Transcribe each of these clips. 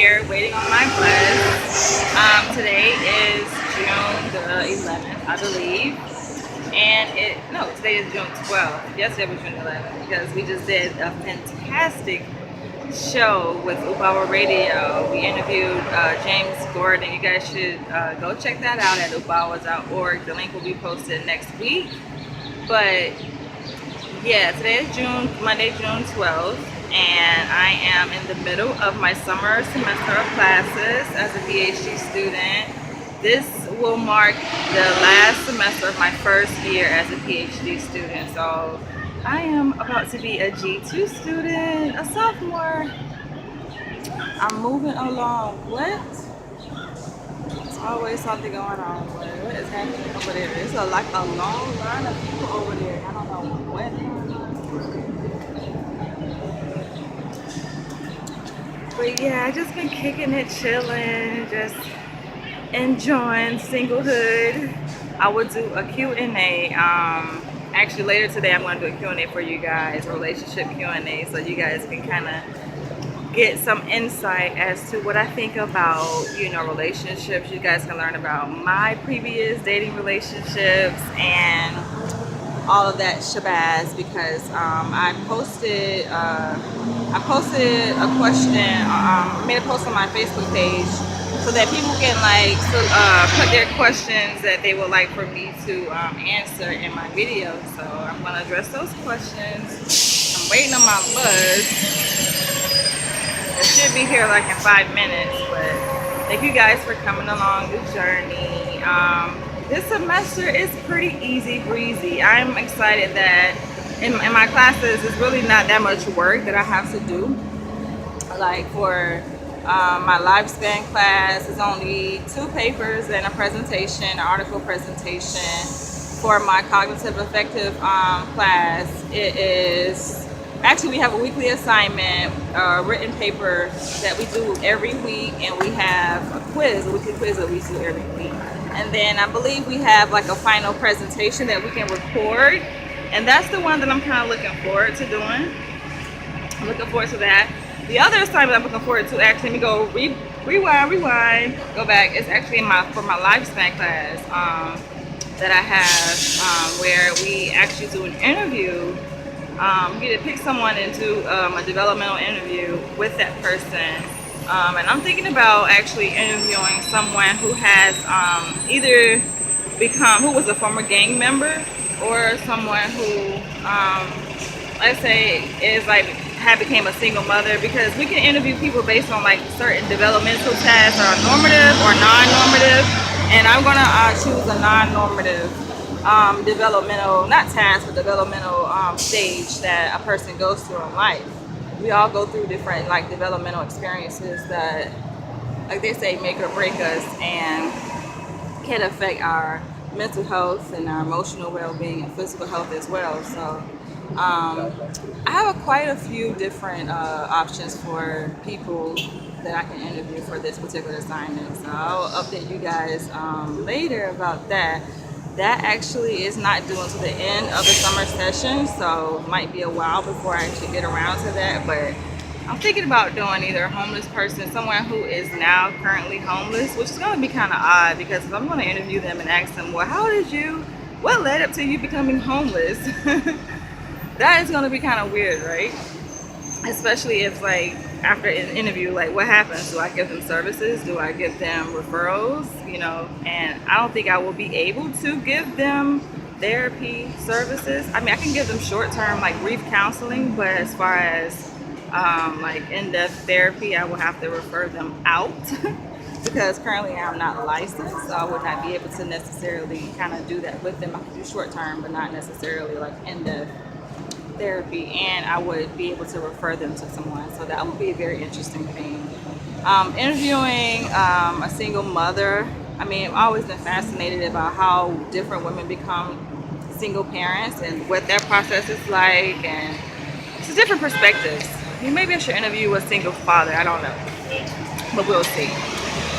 here waiting on my bus. Today is June the 11th, I believe. No, today is June 12th. Yesterday was June 11th because we just did a fantastic show with Upawa Radio. We interviewed James Gordon. You guys should go check that out at upawa.org. The link will be posted next week. But yeah, today is Monday, June 12th, and I am in the middle of my summer semester of classes as a PhD student. This will mark the last semester of my first year as a PhD student. So I am about to be a G2 student, a sophomore. I'm moving along. What? There's always something going on. What is happening over there? It's like a long line of people over there. I don't know what. But yeah, I just been kicking it, chilling, just enjoying singlehood. I would do a Q&A. Actually, later today, I'm going to do a Q&A for you guys, a relationship Q&A, so you guys can kind of get some insight as to what I think about, relationships. You guys can learn about my previous dating relationships and all of that shabazz, because I posted a question, I made a post on my Facebook page so that people can put their questions that they would like for me to answer in my video. So I'm going to address those questions. I'm waiting on my bus. It should be here like in 5 minutes, but thank you guys for coming along the journey. This semester is pretty easy breezy. I'm excited that in my classes it's really not that much work that I have to do. Like for my lifespan class, it's only 2 papers and a presentation, an article presentation. For my cognitive effective class, it is actually, we have a weekly assignment, a written paper that we do every week, and we have a weekly quiz that we do every week. And then I believe we have like a final presentation that we can record, and that's the one that I'm kind of looking forward to doing. I'm looking forward to that. The other assignment I'm looking forward to, actually, let me go rewind, go back. It's actually for my lifespan class that I have, where we actually do an interview. You get to pick someone and do a developmental interview with that person. And I'm thinking about actually interviewing someone who has who was a former gang member, or someone who, let's say, had became a single mother, because we can interview people based on like certain developmental tasks are normative or non-normative, and I'm gonna choose a non-normative developmental, not task, but developmental stage that a person goes through in life. We all go through different developmental experiences that, like they say, make or break us and can affect our mental health and our emotional well-being and physical health as well. So I have quite a few different options for people that I can interview for this particular assignment. So I'll update you guys later about that. That actually is not due until the end of the summer session, so it might be a while before I actually get around to that. But I'm thinking about doing either a homeless person, someone who is now currently homeless, which is going to be kind of odd, because I'm going to interview them and ask them, well, what led up to you becoming homeless? That is going to be kind of weird, right? Especially if after an interview, what happens? Do I give them services? Do I give them referrals? And I don't think I will be able to give them therapy services. I mean, I can give them short-term grief counseling, but as far as in-depth therapy, I will have to refer them out because currently I'm not licensed, so I would not be able to necessarily kind of do that with them. I can do short-term, but not necessarily in-depth therapy, and I would be able to refer them to someone. So that would be a very interesting thing. Interviewing a single mother. I mean, I've always been fascinated about how different women become single parents and what that process is like, and it's different perspectives. Maybe I should interview a single father, I don't know, but we'll see.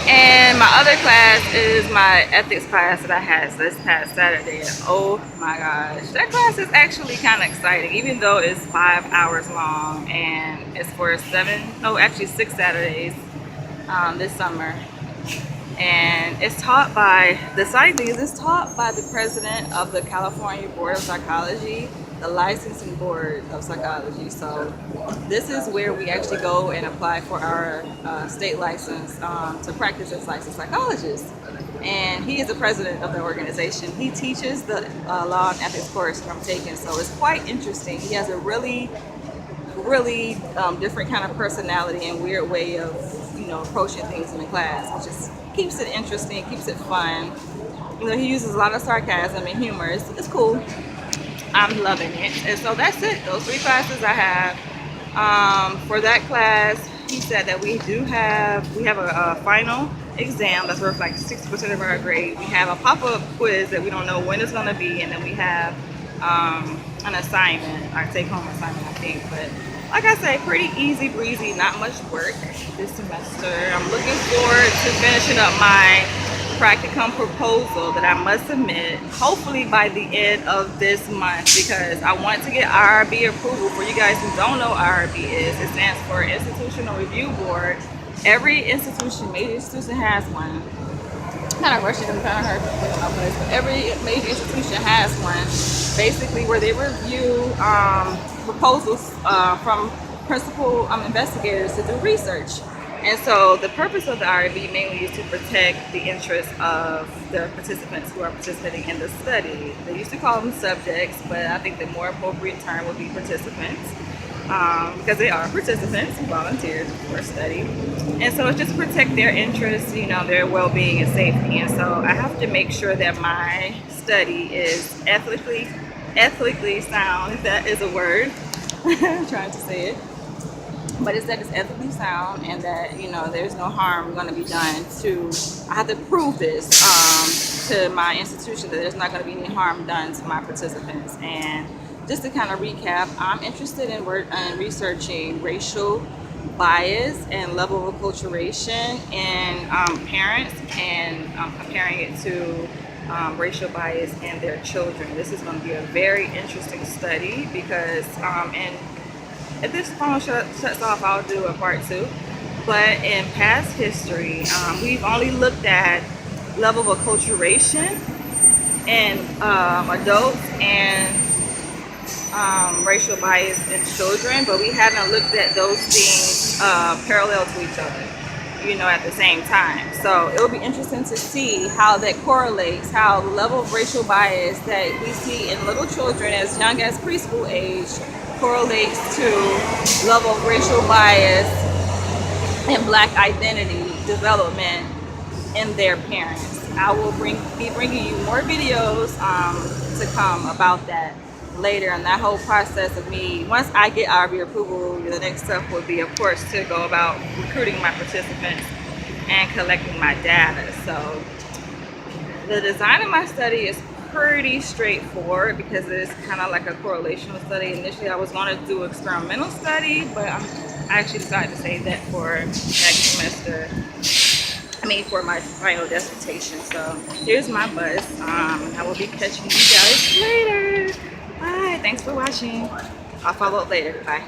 And my other class is my ethics class that I had this past Saturday. And oh my gosh, that class is actually kind of exciting, even though it's 5 hours long and it's for 6 Saturdays. this summer. And it's taught by, the exciting thing is it's taught by the president of the California Board of Psychology, the licensing board of psychology. So this is where we actually go and apply for our state license to practice as licensed psychologists. And he is the president of the organization. He teaches the law and ethics course that I'm taking, so it's quite interesting. He has a really different kind of personality and weird way of approaching things in the class, which is keeps it interesting, keeps it fun. He uses a lot of sarcasm and humor. It's cool. I'm loving it. And so that's it. Those 3 classes I have. For that class, he said that we have a final exam that's worth like 60% of our grade. We have a pop-up quiz that we don't know when it's going to be, and then we have an assignment, our take-home assignment, I think. But like I say, pretty easy breezy, not much work this semester. I'm looking forward to finishing up my practicum proposal that I must submit hopefully by the end of this month, because I want to get IRB approval. For you guys who don't know what IRB is, it stands for Institutional Review Board. Every institution, major institution has one. Kind of rushing them, kind of hurt, but every major institution has one, basically where they review proposals from principal investigators to do research. And so the purpose of the IRB mainly is to protect the interests of the participants who are participating in the study. They used to call them subjects, but I think the more appropriate term would be participants, because they are participants who volunteered for study. And so it's just to protect their interests, their well-being and safety. And so I have to make sure that my study is ethically sound, if that is a word. I'm trying to say it. But it's that it's ethically sound, and that there's no harm going to be done to. I have to prove this to my institution, that there's not going to be any harm done to my participants. And just to kind of recap, I'm interested in researching racial bias and level of acculturation in parents, and comparing it to racial bias in their children. This is going to be a very interesting study because and if this phone shuts off, I'll do a part 2. But in past history, we've only looked at level of acculturation in adults and racial bias in children, but we haven't looked at those things parallel to each other, at the same time. So it will be interesting to see how that correlates, how the level of racial bias that we see in little children as young as preschool age correlates to level of racial bias and Black identity development in their parents. I will be bringing you more videos to come about that later, and that whole process of me, once I get IRB approval, the next step would be, of course, to go about recruiting my participants and collecting my data. So the design of my study is pretty straightforward because it's kind of like a correlational study. Initially I was going to do experimental study, but I actually decided to save that for next semester. For my final dissertation. So here's my bus. I will be catching you guys later. Bye. Thanks for watching. I'll follow up later. Bye.